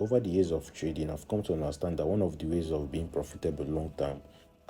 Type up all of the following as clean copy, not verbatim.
Over the years of trading, I've come to understand that one of the ways of being profitable long term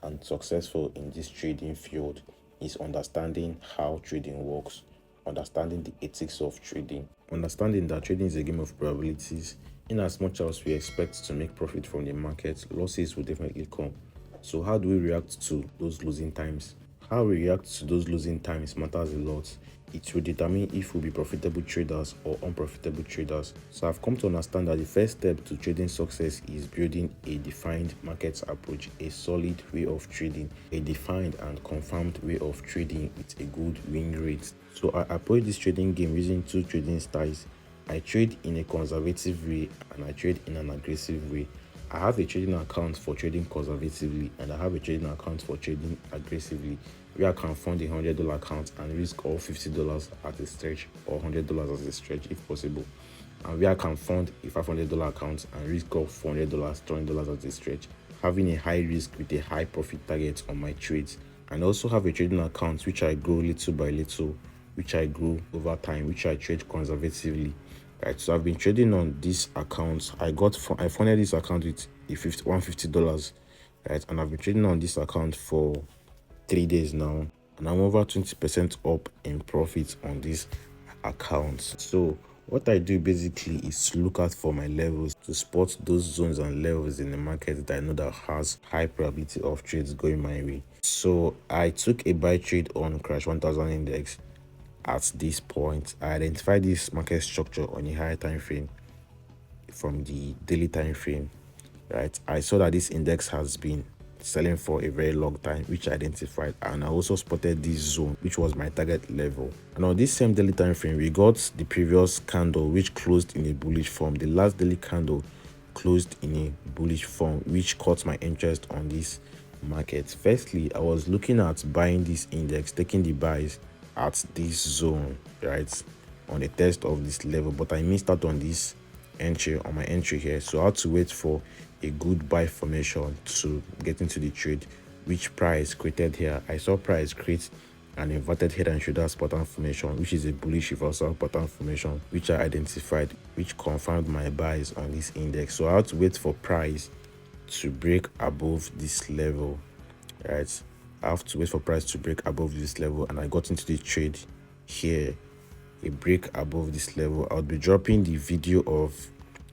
and successful in this trading field is understanding how trading works, understanding the ethics of trading, understanding that trading is a game of probabilities. In as much as we expect to make profit from the market, losses will definitely come. So, how do we react to those losing times? How we react to those losing times matters a lot. It will determine if we'll be profitable traders or unprofitable traders. So I've come to understand that the first step to trading success is building a defined market approach, a solid way of trading, a defined and confirmed way of trading with a good win rate. So I approach this trading game using two trading styles. I trade in a conservative way and I trade in an aggressive way. I have a trading account for trading conservatively and I have a trading account for trading aggressively, where I can fund a $100 account and risk all $50 at a stretch or $100 as a stretch if possible, and where I can fund a $500 account and risk all $400, $200 as a stretch, having a high risk with a high profit target on my trades. And I also have a trading account which I grow little by little, which I grow over time, which I trade conservatively. Right, so I've been trading on this account. I funded this account with $150, right, and I've been trading on this account for 3 days now, and I'm over 20% up in profit on this account. So what I do basically is to look out for my levels, to spot those zones and levels in the market that I know that has high probability of trades going my way. So I took a buy trade on Crash 1000 index. At this point, I identified this market structure on a higher time frame from the daily time frame. Right, I saw that this index has been selling for a very long time, which I identified, and I also spotted this zone, which was my target level. And on this same daily time frame, we got the previous candle, which closed in a bullish form. The last daily candle closed in a bullish form, which caught my interest on this market. Firstly, I was looking at buying this index, taking the buys at this zone, right, on a test of this level, but I missed out on this entry, on my entry here. So I had to wait for a good buy formation to get into the trade, which price created here. I saw price create an inverted head and shoulders pattern formation, which is a bullish reversal pattern formation, which I identified, which confirmed my buys on this index. So I had to wait for price to break above this level, right? I have to wait for price to break above this level, and I got into the trade here. A break above this level, I'll be dropping the video of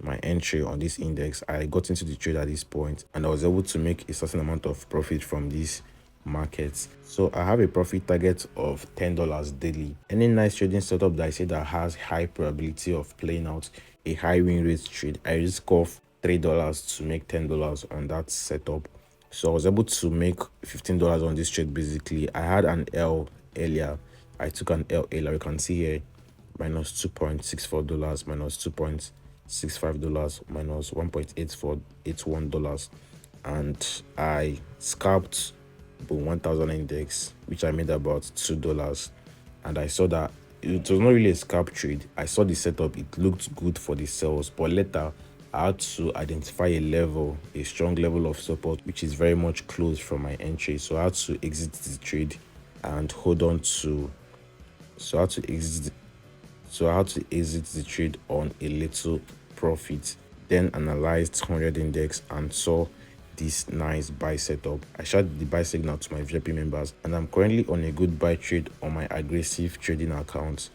my entry on this index. I got into the trade at this point and I was able to make a certain amount of profit from this market. So I have a profit target of $10 daily. Any nice trading setup that I say that has high probability of playing out a high win rate trade, I risk off $3 to make $10 on that setup. So I was able to make $15 on this trade. Basically, I had an L earlier. I took an L earlier. You can see here minus $2.64, minus $2.65, minus $1.8481, and I scalped the 1000 index, which I made about $2. And I saw that it was not really a scalp trade. I saw the setup, it looked good for the sells, but later I had to identify a level, a strong level of support, which is very much close from my entry. So I had to exit the trade and hold on to. So I had to exit the trade on a little profit. Then analyzed 100 index and saw this nice buy setup. I shared the buy signal to my VIP members, and I'm currently on a good buy trade on my aggressive trading account.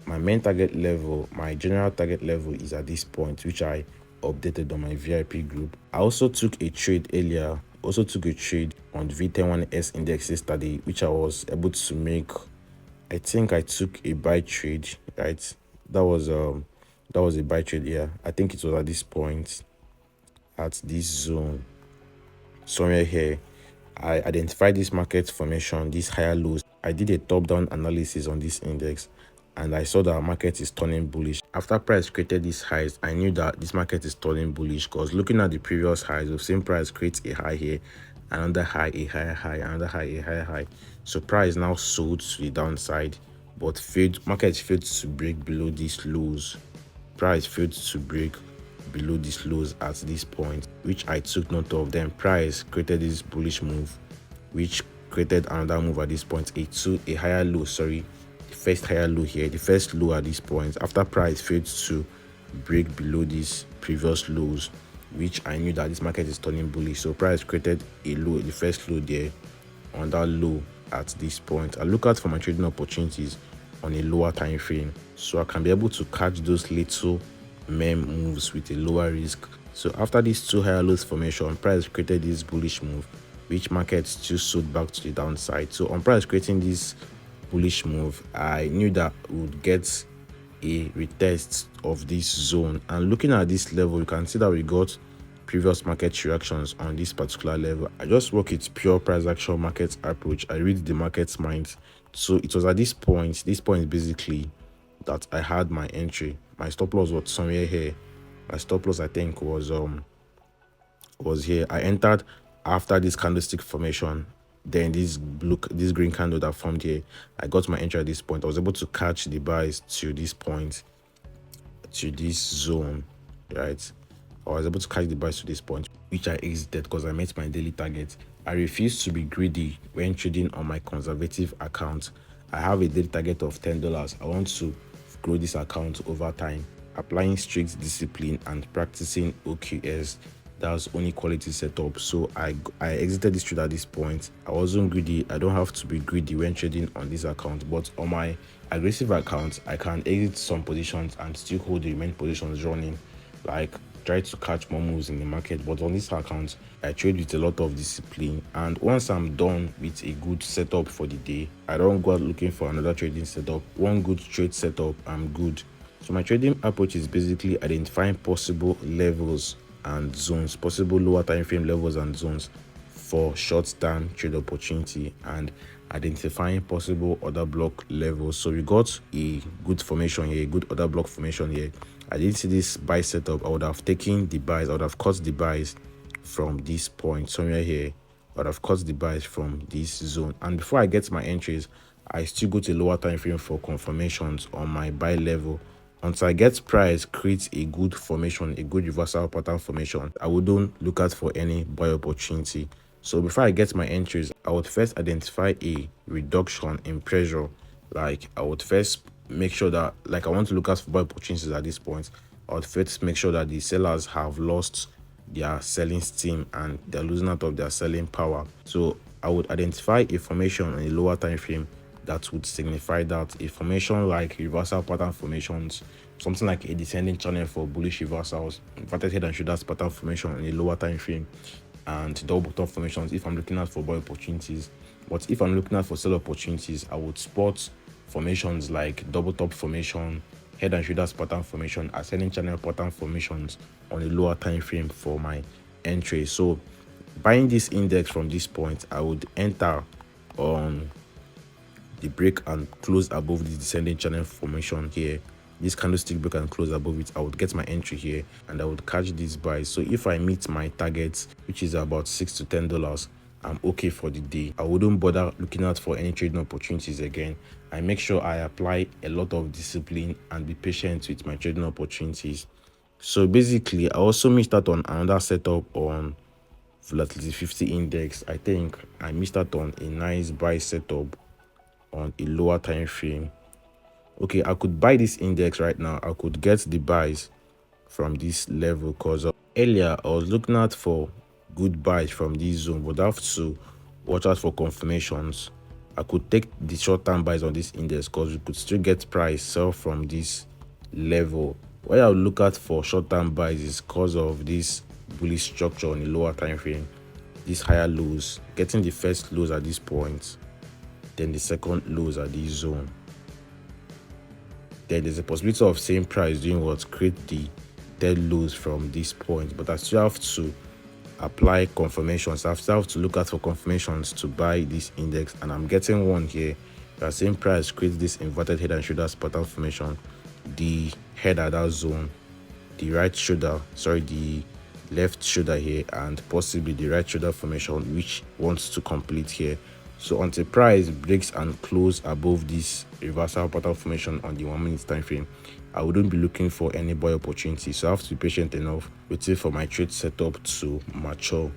My main target level, my general target level, is at this point, which I updated on my VIP group. I also took a trade earlier. Also took a trade on the V101S index yesterday, which I was able to make. I think I took a buy trade, right? That was a buy trade here. I think it was at this point, at this zone, somewhere here. I identified this market formation, these higher lows. I did a top-down analysis on this index, and I saw that our market is turning bullish. After price created these highs, I knew that this market is turning bullish, because looking at the previous highs, we've seen price create a high here, another high, a higher high, another high, a higher high. So price now sold to the downside, but market failed to break below these lows. Price failed to break below these lows at this point, which I took note of. Then price created this bullish move, which created another move at this point, a higher low, the first higher low here, the first low at this point. After price failed to break below this previous lows, which I knew that this market is turning bullish. So price created a low, the first low there on that low at this point. I look out for my trading opportunities on a lower time frame, so I can be able to catch those little meme moves with a lower risk. So after these two higher lows formation, price created this bullish move, which market still sold back to the downside. So on price creating this bullish move, I knew that we would get a retest of this zone, and looking at this level, you can see that we got previous market reactions on this particular level. I just work with pure price action market approach. I read the market's mind. So it was at this point basically, that I had my entry. My stop loss was somewhere here. My stop loss, I think, was here. I entered after this candlestick formation. Then this green candle that formed here, I got my entry at this point. I was able to catch the buys to this point, to this zone, right? I was able to catch the buys to this point, which I exited because I met my daily target. I refuse to be greedy when trading on my conservative account. I have a daily target of $10. I want to grow this account over time, applying strict discipline and practicing OQS. That's only quality setup. So I exited this trade at this point. I wasn't greedy. I don't have to be greedy when trading on this account, but on my aggressive account, I can exit some positions and still hold the remaining positions running, like try to catch more moves in the market. But on this account, I trade with a lot of discipline, and once I'm done with a good setup for the day, I don't go out looking for another trading setup. One good trade setup, I'm good. So my trading approach is basically identifying possible levels and zones, possible lower time frame levels and zones for short-term trade opportunity, and identifying possible order block levels. So we got a good formation here, a good order block formation here. I didn't see this buy setup. I would have taken the buys. I would have caught the buys from this point somewhere here. I would have caught the buys from this zone. And before I get my entries, I still go to a lower time frame for confirmations on my buy level. Until I get price creates a good formation, a good reversal pattern formation, I wouldn't look out for any buy opportunity. So before I get my entries, I would first identify a reduction in pressure. Like I would first make sure that, like, I want to look out for buy opportunities at this point. I would first make sure that the sellers have lost their selling steam and they're losing out of their selling power. So I would identify a formation on a lower time frame that would signify that, a formation like reversal pattern formations, something like a descending channel for bullish reversals, inverted head and shoulders pattern formation on a lower time frame, and double top formations if I'm looking out for buy opportunities. But if I'm looking out for sell opportunities, I would spot formations like double top formation, head and shoulders pattern formation, ascending channel pattern formations on a lower time frame for my entry. So buying this index from this point, I would enter on the break and close above the descending channel formation here. This candlestick break and close above it, I would get my entry here and I would catch these buys. So if I meet my targets, which is about $6 to $10, I'm okay for the day. I wouldn't bother looking out for any trading opportunities again. I make sure I apply a lot of discipline and be patient with my trading opportunities. So basically, I also missed out on another setup on Volatility 50 index. I think I missed out on a nice buy setup on a lower time frame. Okay, I could buy this index right now. I could get the buys from this level, because earlier I was looking out for good buys from this zone, but I have to watch out for confirmations. I could take the short-term buys on this index because we could still get price sell from this level. Why I would look out for short-term buys is because of this bullish structure on a lower time frame, these higher lows, getting the first lows at this point, then the second lows at this zone. Then there's a possibility of same price doing what, create the third lows from this point, but I still have to apply confirmations. I still have to look out for confirmations to buy this index, and I'm getting one here. The same price creates this inverted head and shoulders pattern formation, the head at that zone, the right shoulder, the left shoulder here, and possibly the right shoulder formation, which wants to complete here. So until price breaks and close above this reversal pattern formation on the 1 minute time frame, I wouldn't be looking for any buy opportunity. So I have to be patient enough, waiting for my trade setup to mature.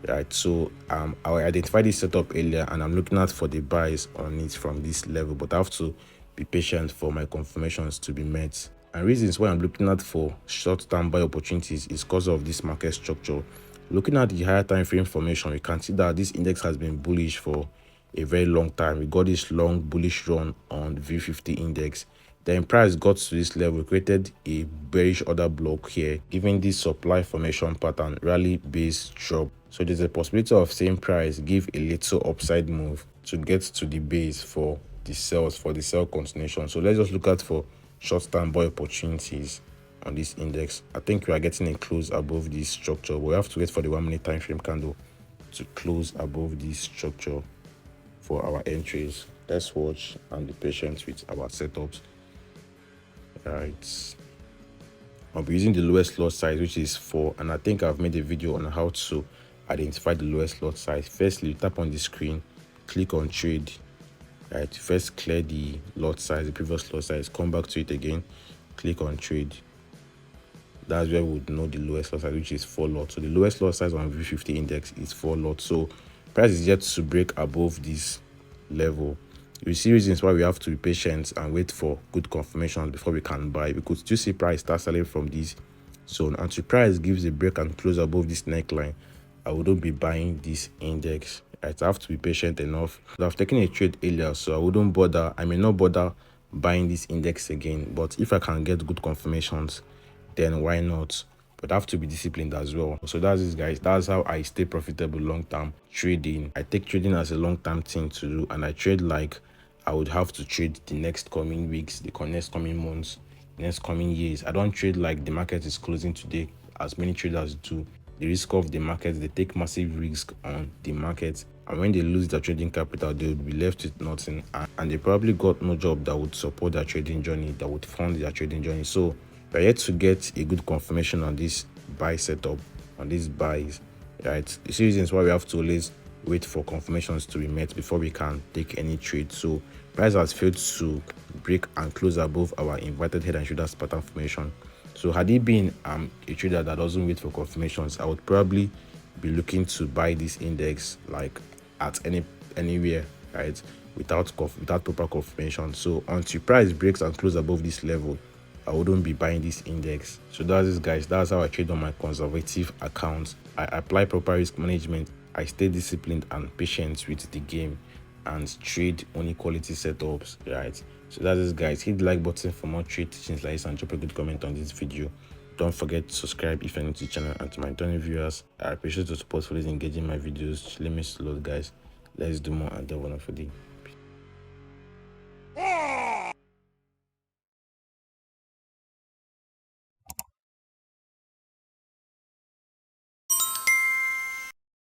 Right, so I identified this setup earlier and I'm looking out for the buys on it from this level, but I have to be patient for my confirmations to be met. And reasons why I'm looking at for short-term buy opportunities is because of this market structure. Looking at the higher time frame formation, we can see that this index has been bullish for a very long time. We got this long bullish run on the V50 index. Then price got to this level, created a bearish order block here, giving this supply formation pattern rally base drop. So there's a possibility of same price give a little upside move to get to the base for the sales, for the sell continuation. So let's just look at for short-term buy opportunities on this index. I think we are getting a close above this structure. We have to wait for the 1 minute time frame candle to close above this structure for our entries. Let's watch and be patient with our setups. Right, I'll be using the lowest lot size, which is 4, and I think I've made a video on how to identify the lowest lot size. Firstly, tap on the screen, click on trade. Right, first clear the lot size, the previous lot size, come back to it again, click on trade. That's where we would know the lowest lot size, which is 4 lots. So the lowest lot size on V50 index is 4 lots. So price is yet to break above this level. You see reasons why we have to be patient and wait for good confirmations before we can buy. We could still see price start selling from this zone. Until price gives a break and close above this neckline, I wouldn't be buying this index. Right, I have to be patient enough. I've taken a trade earlier, so I wouldn't bother. I may not bother buying this index again. But if I can get good confirmations, then why not? But I have to be disciplined as well. So that's it, guys. That's how I stay profitable long-term trading. I take trading as a long-term thing to do, and I trade like I would have to trade the next coming weeks, the next coming months, the next coming years. I don't trade like the market is closing today, as many traders do. The risk of the market, they take massive risk on the market, and when they lose their trading capital, they would be left with nothing, and they probably got no job that would support their trading journey, that would fund their trading journey. So we're yet to get a good confirmation on this buy setup, on these buys. Right, the reasons why we have to always wait for confirmations to be met before we can take any trade. So price has failed to break and close above our inverted head and shoulders pattern formation. So had it been a trader that doesn't wait for confirmations, I would probably be looking to buy this index like at anywhere, right, without proper confirmation. So until price breaks and close above this level, I wouldn't be buying this index. So that's it, guys. That's how I trade on my conservative account. I apply proper risk management. I stay disciplined and patient with the game and trade only quality setups, right? So that's it, guys. Hit the like button for more trade teachings like this and drop a good comment on this video. Don't forget to subscribe if you're new to the channel, and to my returning viewers, I appreciate the support for this engaging my videos. Let me slow, guys. Let's do more and have a wonderful day.